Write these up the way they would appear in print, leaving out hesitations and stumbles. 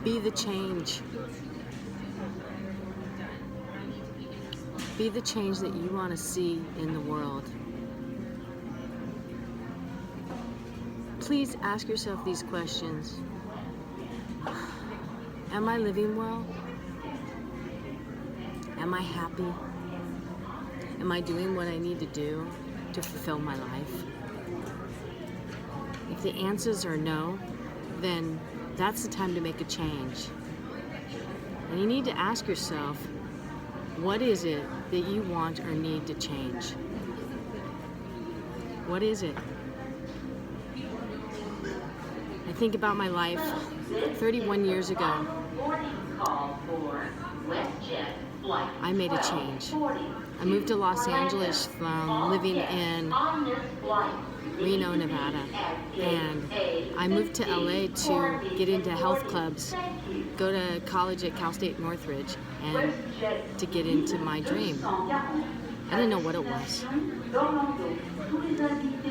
Be the change. Be the change that you want to see in the world. Please ask yourself these questions. Am I living well? Am I happy? Am I doing what I need to do to fulfill my life? If the answers are no, then that's the time to make a change. And you need to ask yourself, what is it that you want or need to change? What is it? I think about my life 31 years ago. I made a change. I moved to Los Angeles from living in Reno, Nevada, and I moved to LA to get into health clubs, go to college at Cal State Northridge, and to get into my dream. I didn't know what it was.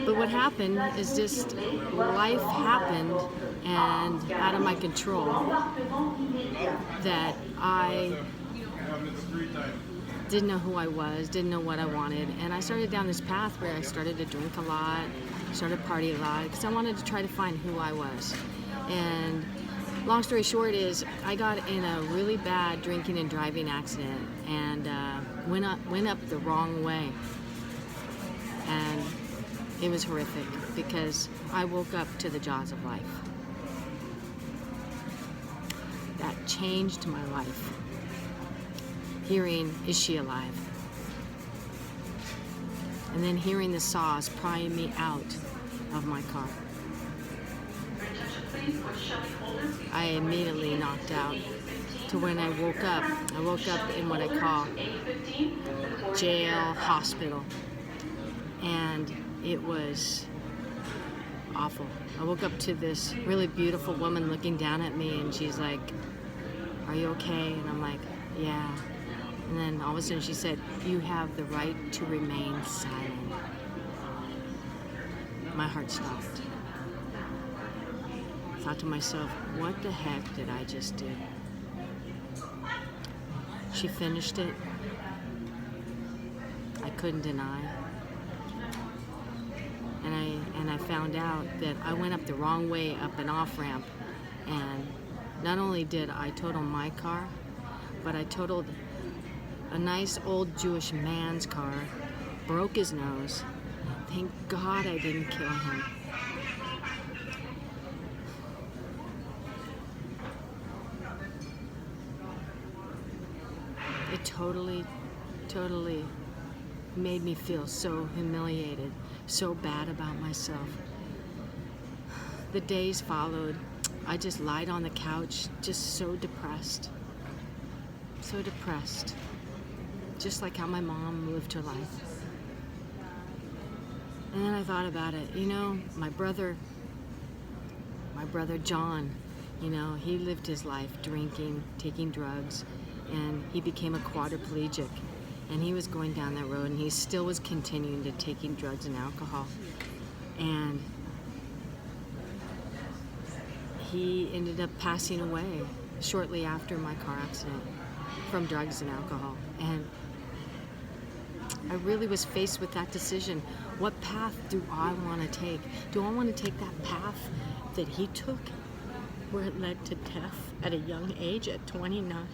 But what happened is just life happened and out of my control that I didn't know who I was, didn't know what I wanted, and I started down this path where I started to drink a lot, started partying a lot, because I wanted to try to find who I was. And long story short is I got in a really bad drinking and driving accident and went up the wrong way. And it was horrific because I woke up to the jaws of life. That changed my life. Hearing, is she alive? And then hearing the saws prying me out of my car. I immediately knocked out to when I woke up in what I call jail hospital. And it was awful. I woke up to this really beautiful woman looking down at me, and she's like, "Are you okay?" And I'm like, "Yeah." And then all of a sudden she said, "You have the right to remain silent." My heart stopped. I thought to myself, what the heck did I just do? She finished it. I couldn't deny. And I found out that I went up the wrong way up an off-ramp, and not only did I total my car, but I totaled a nice old Jewish man's car, broke his nose. Thank God I didn't kill him. It totally made me feel so humiliated, so bad about myself. The days followed. I just lied on the couch, just so depressed. So depressed. Just like how my mom lived her life. And then I thought about it. You know, my brother John, you know, he lived his life drinking, taking drugs, and he became a quadriplegic. And he was going down that road, and he still was continuing to taking drugs and alcohol. And he ended up passing away shortly after my car accident from drugs and alcohol. And I really was faced with that decision. What path do I want to take? Do I want to take that path that he took, where it led to death at a young age at 29?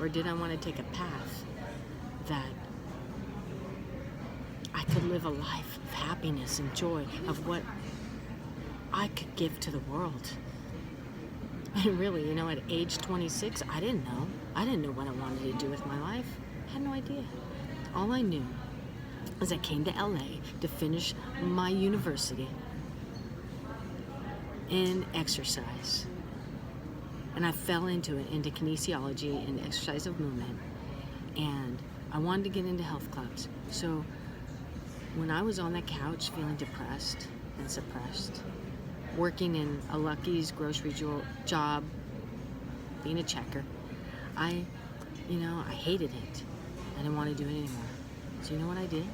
Or did I want to take a path that I could live a life of happiness and joy, of what I could give to the world? And really, you know, at age 26, I didn't know. I didn't know what I wanted to do with my life. I had no idea. All I knew is I came to LA to finish my university in exercise. And I fell into it, into kinesiology and exercise of movement. And I wanted to get into health clubs. So when I was on that couch feeling depressed and suppressed, working in a Lucky's grocery job, being a checker, I hated it. I didn't want to do it anymore. So you know what I did?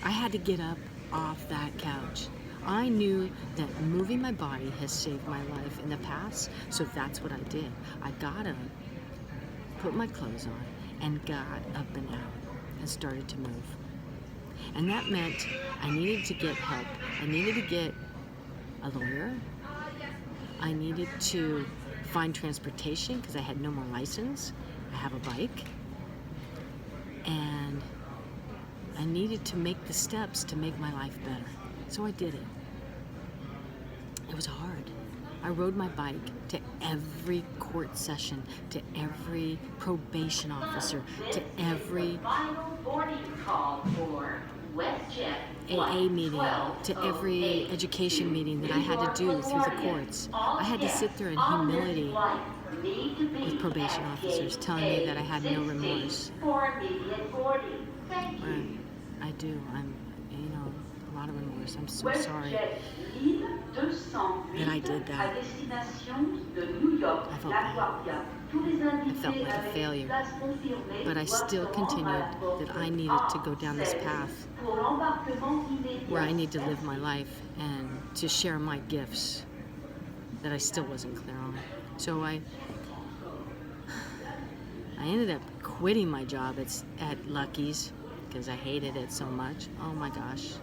I had to get up off that couch. I knew that moving my body has saved my life in the past, so that's what I did. I got up, put my clothes on, and got up and out and started to move. And that meant I needed to get help. I needed to get a lawyer. I needed to find transportation because I had no more license. I have a bike. And I needed to make the steps to make my life better. So I did it. It was hard. I rode my bike to every court session, to every probation officer, to every AA meeting, to every education meeting that I had to do through the courts. I had to sit there in humility with probation officers telling me that I had no remorse. I do. I'm a lot of remorse. I'm so sorry that I did that. I felt bad. I felt like a failure. But I still continued that I needed to go down this path where I need to live my life and to share my gifts that I still wasn't clear on. So I ended up quitting my job at Lucky's because I hated it so much. Oh my gosh.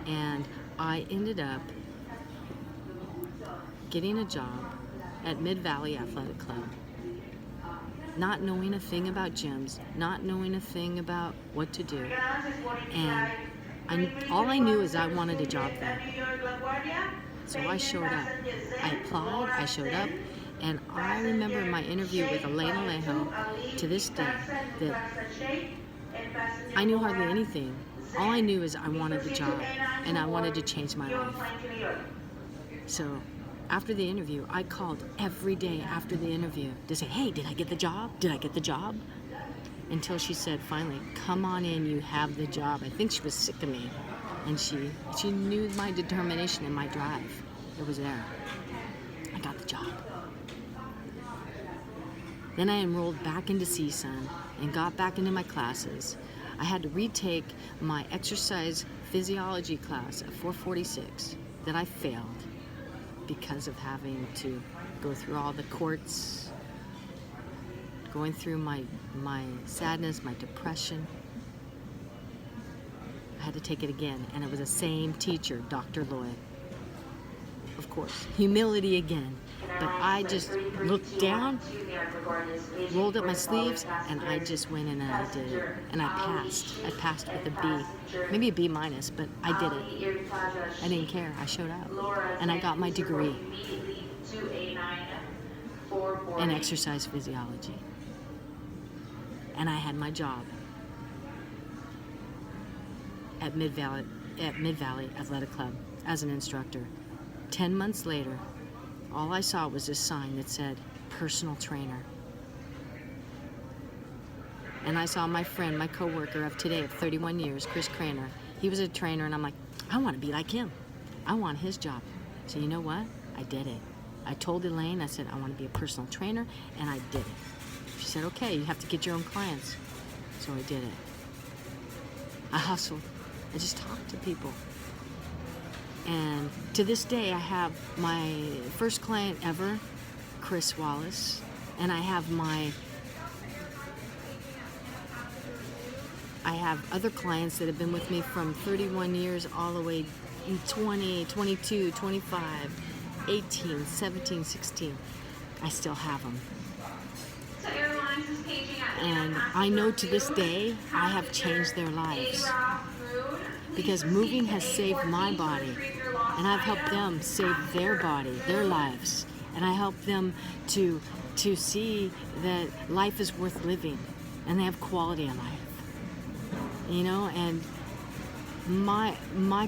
And I ended up getting a job at Mid-Valley Athletic Club, not knowing a thing about gyms, not knowing a thing about what to do. And all I knew is I wanted a job there. So I showed up. I applied, I showed up, and I remember my interview with Elaine Alejo to this day that I knew hardly anything. All I knew is I wanted the job, and I wanted to change my life. So after the interview, I called every day after the interview to say, hey, did I get the job? Did I get the job? Until she said, finally, come on in, you have the job. I think she was sick of me. And she knew my determination and my drive. It was there. I got the job. Then I enrolled back into CSUN and got back into my classes. I had to retake my exercise physiology class at 446 that I failed because of having to go through all the courts, going through my sadness, my depression. I had to take it again, and it was the same teacher, Dr. Lloyd. Of course, humility again. But I just looked down, rolled up my sleeves, and I just went in and I did it. And I passed. I passed with a B. Maybe a B minus, but I did it. I didn't care. I showed up. And I got my degree in exercise physiology. And I had my job at Mid-Valley Athletic Club as an instructor. 10 months later, all I saw was this sign that said, personal trainer. And I saw my friend, my coworker of today of 31 years, Chris Craner. He was a trainer, and I'm like, I want to be like him. I want his job. So you know what? I did it. I told Elaine, I said, I want to be a personal trainer, and I did it. She said, okay, you have to get your own clients. So I did it. I hustled. I just talked to people. And to this day, I have my first client ever, Chris Wallace, and I have other clients that have been with me from 31 years all the way 20, 22, 25, 18, 17, 16. I still have them. And I know to this day, I have changed their lives. Because moving has saved my body, and I've helped them save their body, their lives, and I help them to see that life is worth living, and they have quality of life. You know, and my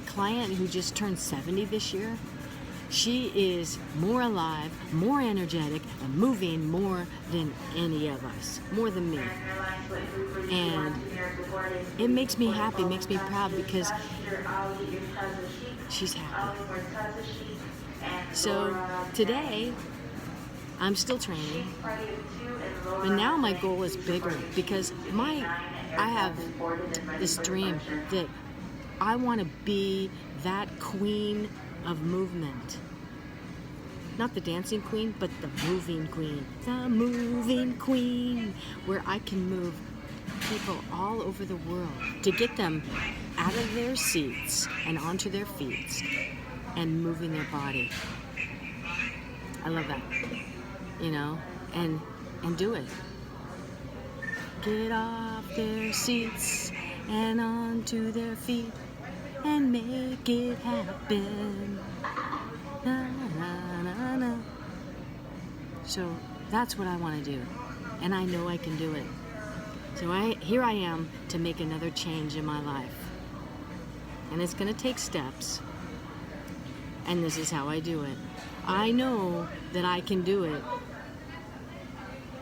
client who just turned 70 this year, she is more alive, more energetic, and moving more than any of us, more than me. And it makes me happy, makes me proud because she's happy. So today, I'm still training, but now my goal is bigger because I have this dream that I want to be that queen of movement. Not the dancing queen, but the moving queen. The moving queen, where I can move people all over the world to get them out of their seats and onto their feet and moving their body. I love that, and do it. Get off their seats and onto their feet and make it happen. Na, na, na, na. So that's what I want to do, and I know I can do it. So here I am to make another change in my life, and it's going to take steps, and this is how I do it. I know that I can do it.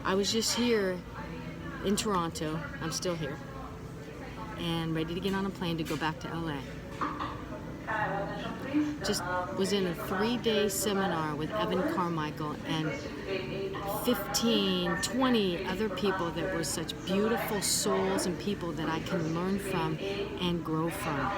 I was just here in Toronto. I'm still here, and ready to get on a plane to go back to LA. Just was in a 3-day seminar with Evan Carmichael and 15, 20 other people that were such beautiful souls and people that I can learn from and grow from.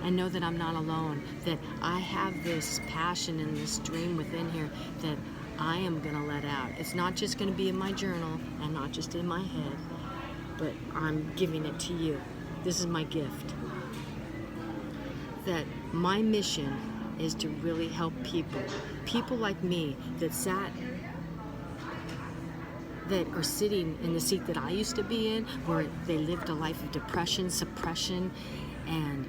And know that I'm not alone, that I have this passion and this dream within here that I am going to let out. It's not just going to be in my journal and not just in my head, but I'm giving it to you. This is my gift. That my mission is to really help people like me that are sitting in the seat that I used to be in, where they lived a life of depression, suppression, and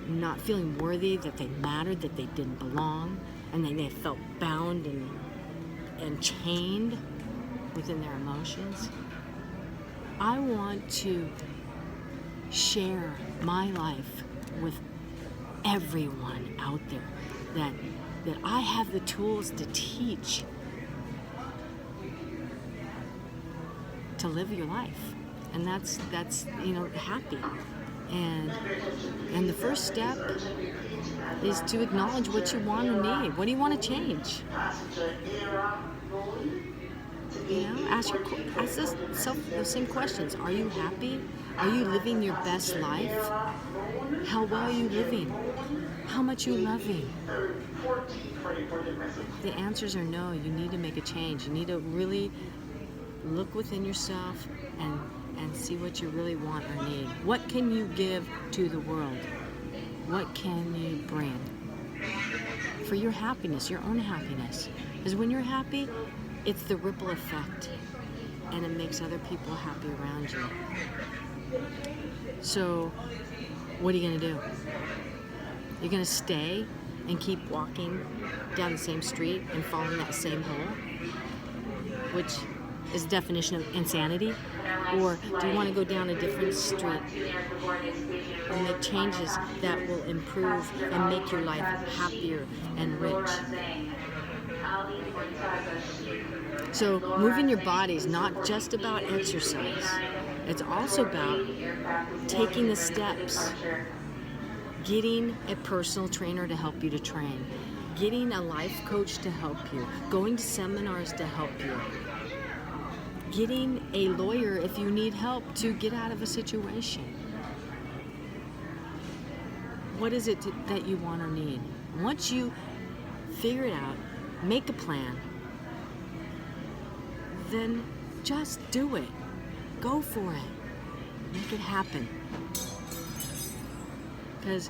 not feeling worthy, that they mattered, that they didn't belong, and then they felt bound and chained within their emotions. I want to share my life with everyone out there, that I have the tools to teach to live your life, and that's happy. And the first step is to acknowledge what you want or need. What do you want to change? Ask yourself those same questions. Are you happy? Are you living your best life? How well are you living? How much are you loving? The answers are no. You need to make a change. You need to really look within yourself and see what you really want or need. What can you give to the world? What can you bring for your happiness, your own happiness? Because when you're happy, it's the ripple effect, and it makes other people happy around you. So what are you going to do? You're going to stay and keep walking down the same street and fall in that same hole, which is the definition of insanity? Or do you want to go down a different street and make changes that will improve and make your life happier and rich? So moving your body is not just about exercise. It's also about taking the steps, getting a personal trainer to help you to train, getting a life coach to help you, going to seminars to help you, getting a lawyer if you need help to get out of a situation. What is it that you want or need? Once you figure it out, make a plan, then just do it. Go for it. Make it happen. Because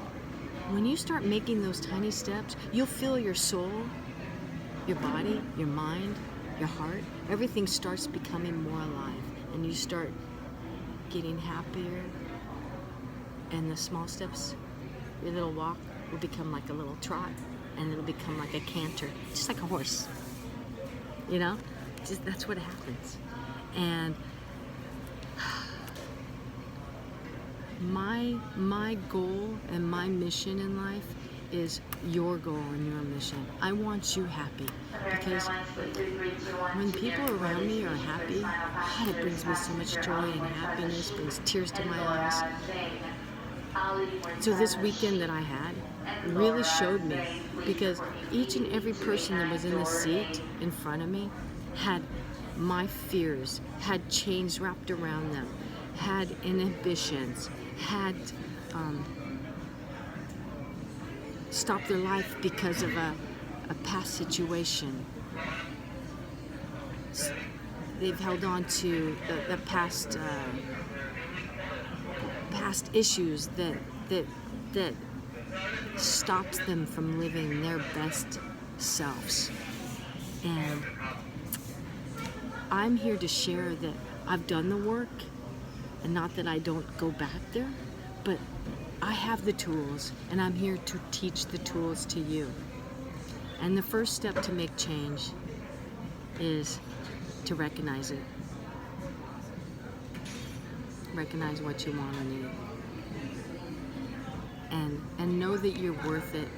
when you start making those tiny steps, you'll feel your soul, your body, your mind, your heart, everything starts becoming more alive, and you start getting happier, and the small steps, your little walk will become like a little trot, and it'll become like a canter, just like a horse. That's what happens. And my goal and my mission in life is your goal and your mission. I want you happy, because when people around me are happy, God, it brings me so much joy and happiness, brings tears to my eyes. So this weekend that I had really showed me, because each and every person that was in the seat in front of me had my fears, had chains wrapped around them, had inhibitions, had stop their life because of a past situation. They've held on to the past issues that stops them from living their best selves. And I'm here to share that I've done the work, and not that I don't go back there, but I have the tools, and I'm here to teach the tools to you. And the first step to make change is to recognize it. Recognize what you want or need. And know that you're worth it,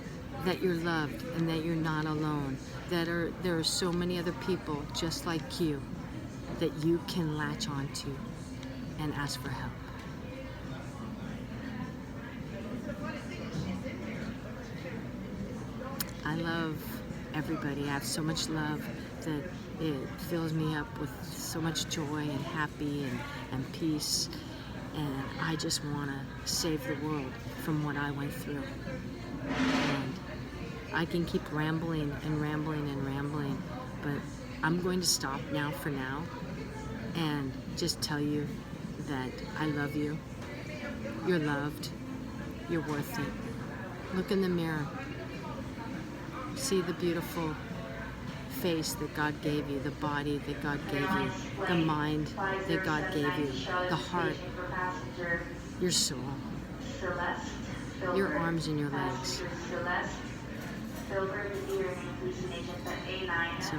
that you're loved, and that you're not alone. There are so many other people just like you that you can latch onto and ask for help. I love everybody. I have so much love that it fills me up with so much joy and happy and peace. And I just want to save the world from what I went through. And I can keep rambling and rambling and rambling, but I'm going to stop now for now and just tell you that I love you. You're loved. You're worth it. Look in the mirror. See the beautiful face that God gave you, the body that God gave you, the mind that God gave you, the heart, your soul, your arms and your legs. So,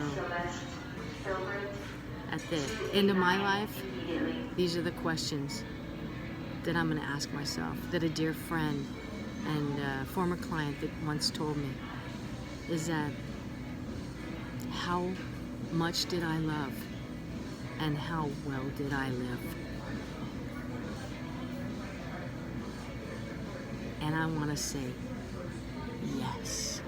at the end of my life, these are the questions that I'm going to ask myself, that a dear friend and former client that once told me, is that how much did I love and how well did I live? And I want to say yes.